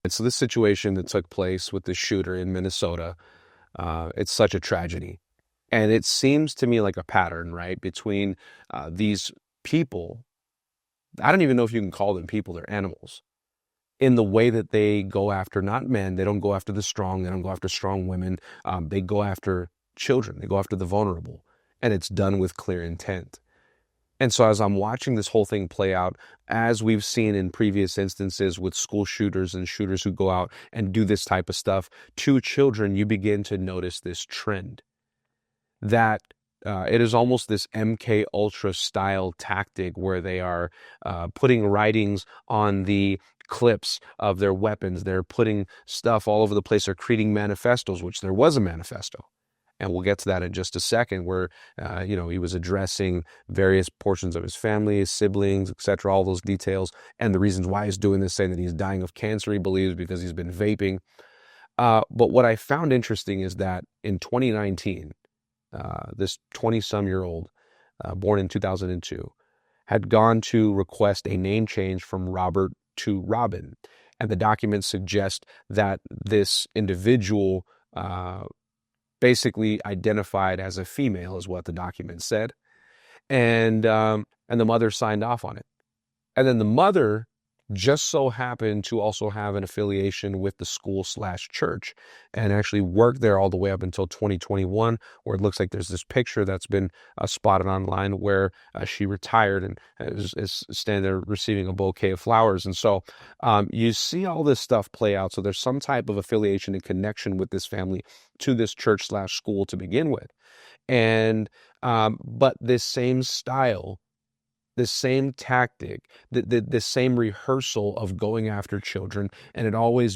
And so this situation that took place with the shooter in Minnesota, it's such a tragedy. And it seems to me like a pattern, right, between these people. I don't even know if you can call them people, they're animals, in the way that they go after not men. They don't go after the strong. They don't go after strong women. They go after children. They go after the vulnerable. And it's done with clear intent. And so as I'm watching this whole thing play out, as we've seen in previous instances with school shooters and shooters who go out and do this type of stuff to children, you begin to notice this trend that it is almost this MK Ultra style tactic where they are putting writings on the clips of their weapons. They're putting stuff all over the place. They're creating manifestos, which there was a manifesto. And we'll get to that in just a second, where, he was addressing various portions of his family, his siblings, etc., all those details, and the reasons why he's doing this, saying that he's dying of cancer, he believes, because he's been vaping. But what I found interesting is that in 2019, this 20-some-year-old, born in 2002, had gone to request a name change from Robert to Robin. And the documents suggest that this individual basically identified as a female, is what the document said. And the mother signed off on it. And then the mother just so happened to also have an affiliation with the school/church and actually worked there all the way up until 2021, where it looks like there's this picture that's been spotted online where she retired and is standing there receiving a bouquet of flowers. And so you see all this stuff play out. So there's some type of affiliation and connection with this family to this church/school to begin with. And but this same style, the same tactic, the same rehearsal of going after children, and it always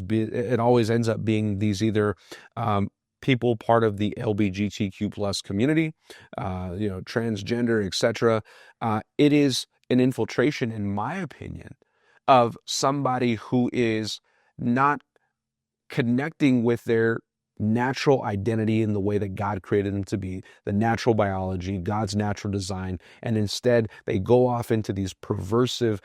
ends up being these either people part of the LGBTQ plus community, transgender, etc. It is an infiltration, in my opinion, of somebody who is not connecting with their natural identity in the way that God created them to be, the natural biology, God's natural design, and instead they go off into these perversive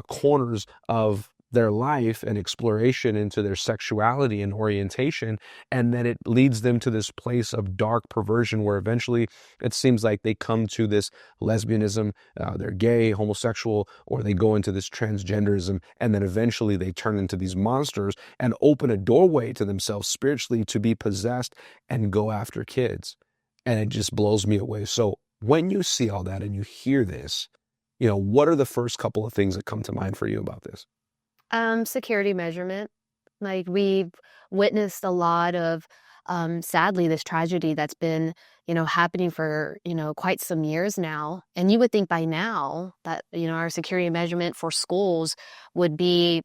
corners of their life and exploration into their sexuality and orientation, and then it leads them to this place of dark perversion where eventually it seems like they come to this lesbianism, they're gay, homosexual, or they go into this transgenderism, and then eventually they turn into these monsters and open a doorway to themselves spiritually to be possessed and go after kids. And it just blows me away. So when you see all that and you hear this, what are the first couple of things that come to mind for you about this? Security measurement. Like, we've witnessed a lot of, sadly, this tragedy that's been, happening for, quite some years now. And you would think by now that, our security measurement for schools would be,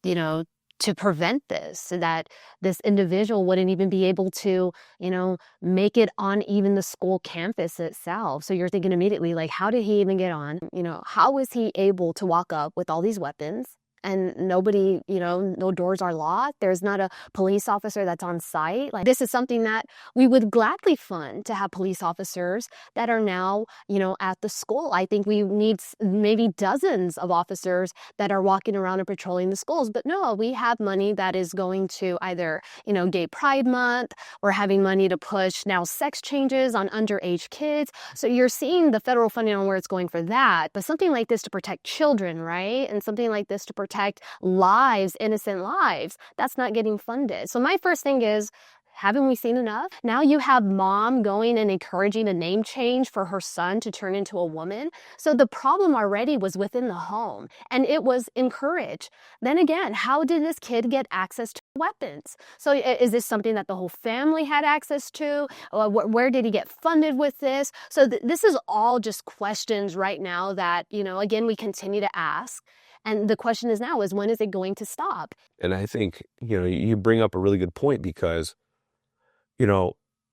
to prevent this, so that this individual wouldn't even be able to, make it on even the school campus itself. So you're thinking immediately, like, how did he even get on? How was he able to walk up with all these weapons? And nobody, no doors are locked. There's not a police officer that's on site. Like, this is something that we would gladly fund, to have police officers that are now, at the school. I think we need maybe dozens of officers that are walking around and patrolling the schools. But no, we have money that is going to either, Gay Pride Month. We're having money to push now sex changes on underage kids. So you're seeing the federal funding on where it's going for that. But something like this to protect children, right? And something like this to protect lives, innocent lives, that's not getting funded. So my first thing is, haven't we seen enough? Now you have mom going and encouraging a name change for her son to turn into a woman. So the problem already was within the home, and it was encouraged. Then again, how did this kid get access to weapons? So is this something that the whole family had access to? Where did he get funded with this? So this is all just questions right now that, again, we continue to ask. And the question is now is, when is it going to stop? And I think, you bring up a really good point because,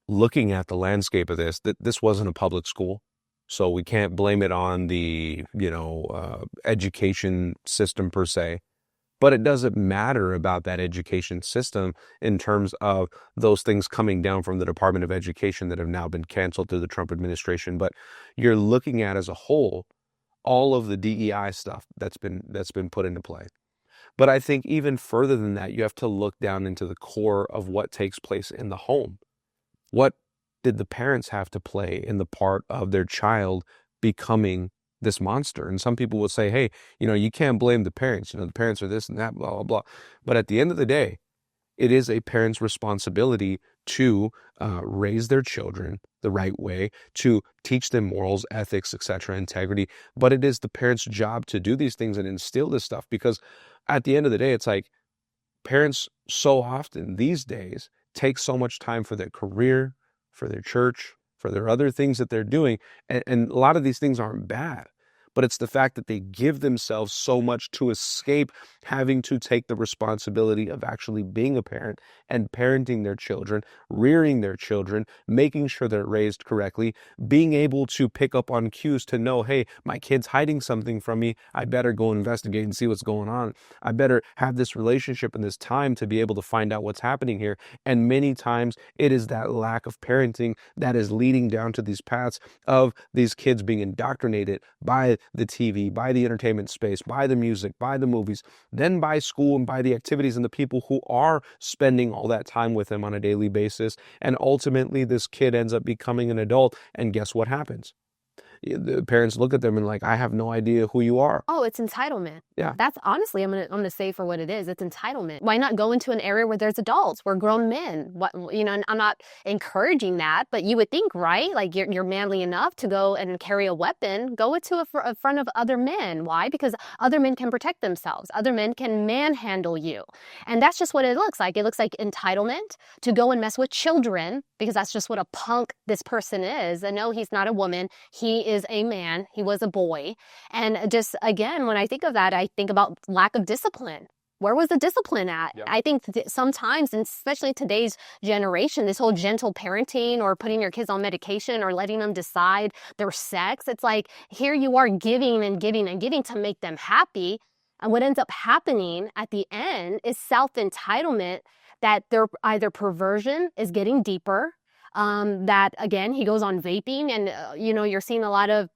looking at the landscape of this, this wasn't a public school. So we can't blame it on the, education system per se. But it doesn't matter about that education system in terms of those things coming down from the Department of Education that have now been canceled through the Trump administration. But you're looking at as a whole all of the DEI stuff that's been put into play. But I think even further than that, you have to look down into the core of what takes place in the home. What did the parents have to play in the part of their child becoming this monster? And some people will say, hey, you can't blame the parents. The parents are this and that, blah, blah, blah. But at the end of the day, it is a parent's responsibility to raise their children the right way, to teach them morals, ethics, etc., integrity. But it is the parent's job to do these things and instill this stuff, because at the end of the day, it's like parents so often these days take so much time for their career, for their church, for their other things that they're doing. And a lot of these things aren't bad, but it's the fact that they give themselves so much to escape having to take the responsibility of actually being a parent and parenting their children, rearing their children, making sure they're raised correctly, being able to pick up on cues to know, hey, my kid's hiding something from me. I better go investigate and see what's going on. I better have this relationship and this time to be able to find out what's happening here. And many times it is that lack of parenting that is leading down to these paths of these kids being indoctrinated by the TV, by the entertainment space, by the music, by the movies, then by school and by the activities and the people who are spending all that time with them on a daily basis. And ultimately, this kid ends up becoming an adult. And guess what happens? The parents look at them and like, I have no idea who you are. Oh, it's entitlement. Yeah. That's honestly, I'm gonna say for what it is. It's entitlement. Why not go into an area where there's adults, where grown men? And I'm not encouraging that, but you would think, right? Like you're manly enough to go and carry a weapon. Go into a front of other men. Why? Because other men can protect themselves. Other men can manhandle you, and that's just what it looks like. It looks like entitlement to go and mess with children, because that's just what a punk this person is. And no, he's not a woman. He is a man. He was a boy. And just again, when I think of that, I think about lack of discipline. Where was the discipline at? Yeah. I think sometimes, and especially today's generation, this whole gentle parenting or putting your kids on medication or letting them decide their sex, it's like here you are giving and giving and giving to make them happy. And what ends up happening at the end is self-entitlement, that their either perversion is getting deeper, that again, he goes on vaping, and you're seeing a lot of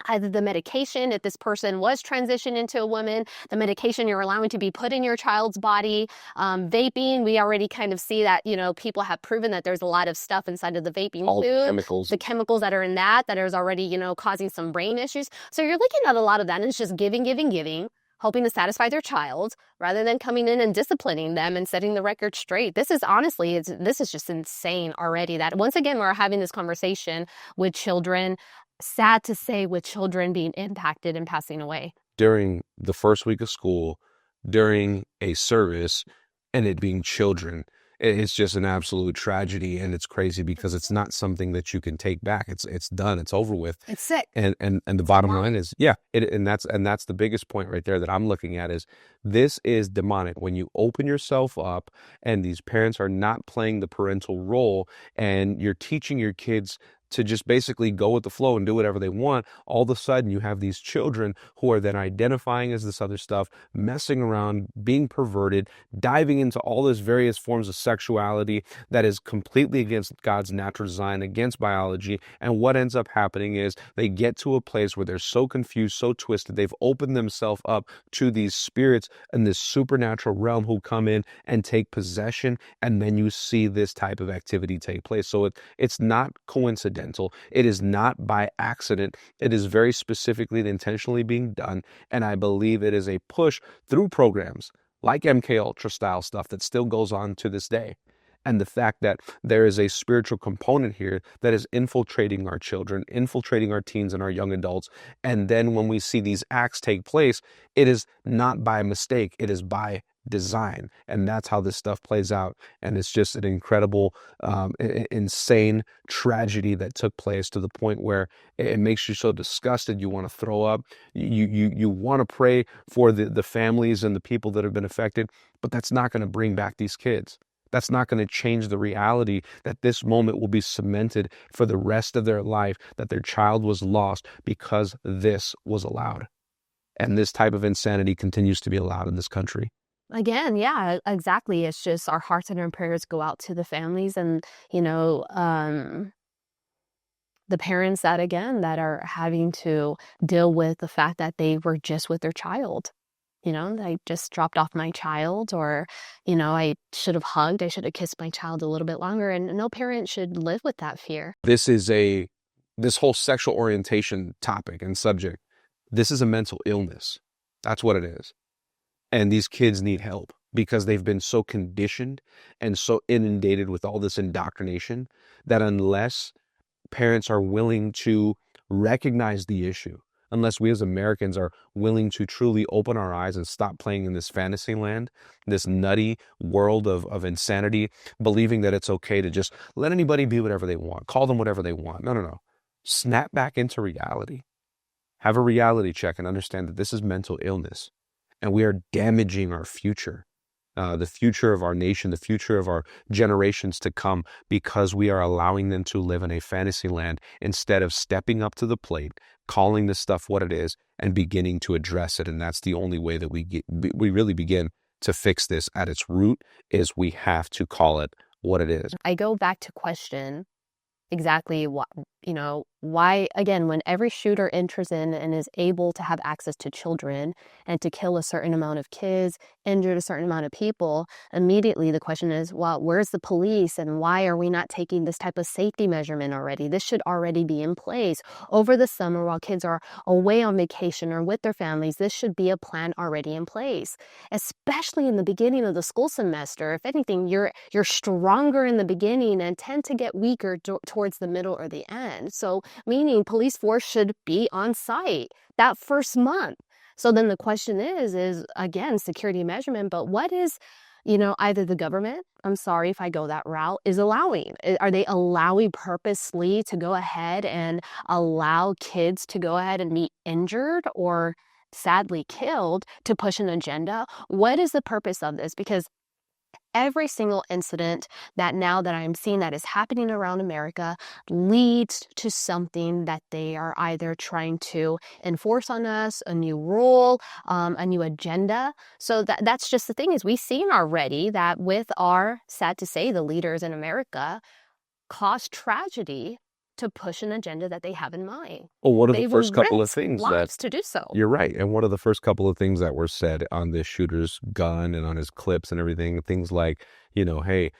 either the medication, if this person was transitioned into a woman, the medication you're allowing to be put in your child's body, vaping, we already kind of see that, people have proven that there's a lot of stuff inside of the vaping All food, chemicals. the chemicals that are in that is already, causing some brain issues. So you're looking at a lot of that, and it's just giving, giving, giving, hoping to satisfy their child rather than coming in and disciplining them and setting the record straight. This is honestly, this is just insane already, that once again, we're having this conversation with children, sad to say, with children being impacted and passing away. During the first week of school, during a service, and it being children, it's just an absolute tragedy. And it's crazy because it's not something that you can take back. It's done. It's over with. It's sick. And the bottom line is, and that's the biggest point right there that I'm looking at is this is demonic. When you open yourself up and these parents are not playing the parental role and you're teaching your kids to just basically go with the flow and do whatever they want, all of a sudden you have these children who are then identifying as this other stuff, messing around, being perverted, diving into all these various forms of sexuality that is completely against God's natural design, against biology. And what ends up happening is they get to a place where they're so confused, so twisted, they've opened themselves up to these spirits in this supernatural realm who come in and take possession. And then you see this type of activity take place. So it's not coincidental. It is not by accident. It is very specifically and intentionally being done. And I believe it is a push through programs like MK Ultra style stuff that still goes on to this day. And the fact that there is a spiritual component here that is infiltrating our children, infiltrating our teens and our young adults. And then when we see these acts take place, it is not by mistake. It is by design. And that's how this stuff plays out. And it's just an incredible, insane tragedy that took place to the point where it makes you so disgusted. You want to throw up. You want to pray for the families and the people that have been affected, but that's not going to bring back these kids. That's not going to change the reality that this moment will be cemented for the rest of their life, that their child was lost because this was allowed. And this type of insanity continues to be allowed in this country. Again, yeah, exactly. It's just our hearts and our prayers go out to the families and, the parents that are having to deal with the fact that they were just with their child. I just dropped off my child, or, I should have hugged, I should have kissed my child a little bit longer, and no parent should live with that fear. This whole sexual orientation topic and subject, this is a mental illness. That's what it is. And these kids need help because they've been so conditioned and so inundated with all this indoctrination that unless parents are willing to recognize the issue, unless we as Americans are willing to truly open our eyes and stop playing in this fantasy land, this nutty world of insanity, believing that it's okay to just let anybody be whatever they want, call them whatever they want. No, no, no. Snap back into reality. Have a reality check and understand that this is mental illness and we are damaging our future. The future of our nation, the future of our generations to come, because we are allowing them to live in a fantasy land instead of stepping up to the plate, calling this stuff what it is, and beginning to address it. And that's the only way that we really begin to fix this at its root, is we have to call it what it is. I go back to question exactly why, again, when every shooter enters in and is able to have access to children and to kill a certain amount of kids, injure a certain amount of people, immediately the question is, well, where's the police, and why are we not taking this type of safety measurement already? This should already be in place. Over the summer, while kids are away on vacation or with their families, this should be a plan already in place, especially in the beginning of the school semester. If anything, you're stronger in the beginning and tend to get weaker towards the middle or the end. So meaning police force should be on site that first month. So then the question is again, security measurement, but what is, either the government, I'm sorry if I go that route, is allowing? Are they allowing purposely to go ahead and allow kids to go ahead and be injured or sadly killed to push an agenda? What is the purpose of this? Because every single incident that now that I'm seeing that is happening around America leads to something that they are either trying to enforce on us, a new rule, a new agenda. So that's just the thing, is we've seen already that with our, sad to say, the leaders in America cause tragedy to push an agenda that they have in mind. Well, one of the They first will couple of risk things lives that to do so. you're right. And one of the first couple of things that were said on this shooter's gun and on his clips and everything, things like, hey,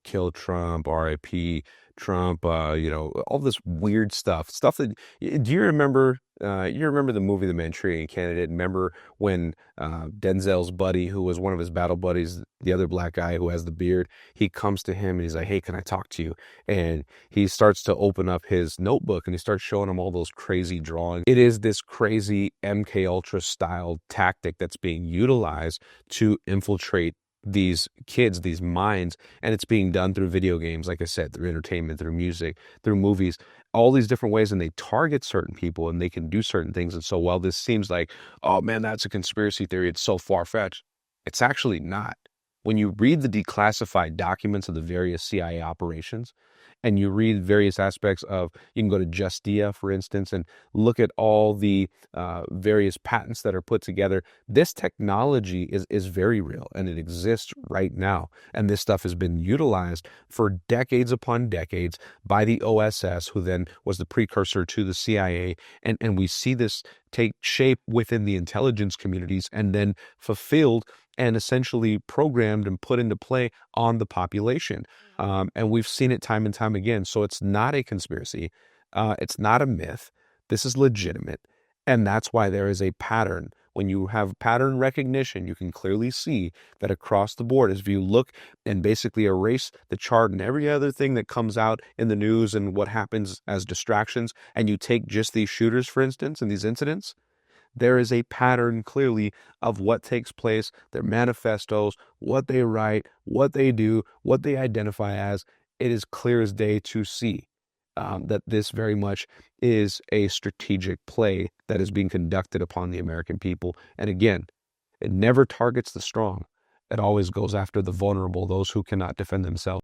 kill Trump, RIP Trump, all this weird stuff that, do you remember, the movie The Manchurian Candidate? Remember when Denzel's buddy, who was one of his battle buddies, the other black guy who has the beard, he comes to him and he's like, hey, can I talk to you? And he starts to open up his notebook and he starts showing him all those crazy drawings. It is this crazy MK Ultra style tactic that's being utilized to infiltrate these kids, these minds, and it's being done through video games, like I said, through entertainment, through music, through movies, all these different ways, and they target certain people and they can do certain things. And so while this seems like, oh man, that's a conspiracy theory, it's so far-fetched, it's actually not. When you read the declassified documents of the various CIA operations, and you read various aspects of, you can go to Justia, for instance, and look at all the various patents that are put together. This technology is very real, and it exists right now. And this stuff has been utilized for decades upon decades by the OSS, who then was the precursor to the CIA. And we see this take shape within the intelligence communities and then fulfilled and essentially programmed and put into play on the population. And we've seen it time and time again. So it's not a conspiracy. It's not a myth. This is legitimate. And that's why there is a pattern. When you have pattern recognition, you can clearly see that across the board, as if you look and basically erase the chart and every other thing that comes out in the news and what happens as distractions, and you take just these shooters, for instance, and these incidents, there is a pattern clearly of what takes place, their manifestos, what they write, what they do, what they identify as. It is clear as day to see that this very much is a strategic play that is being conducted upon the American people. And again, it never targets the strong. It always goes after the vulnerable, those who cannot defend themselves.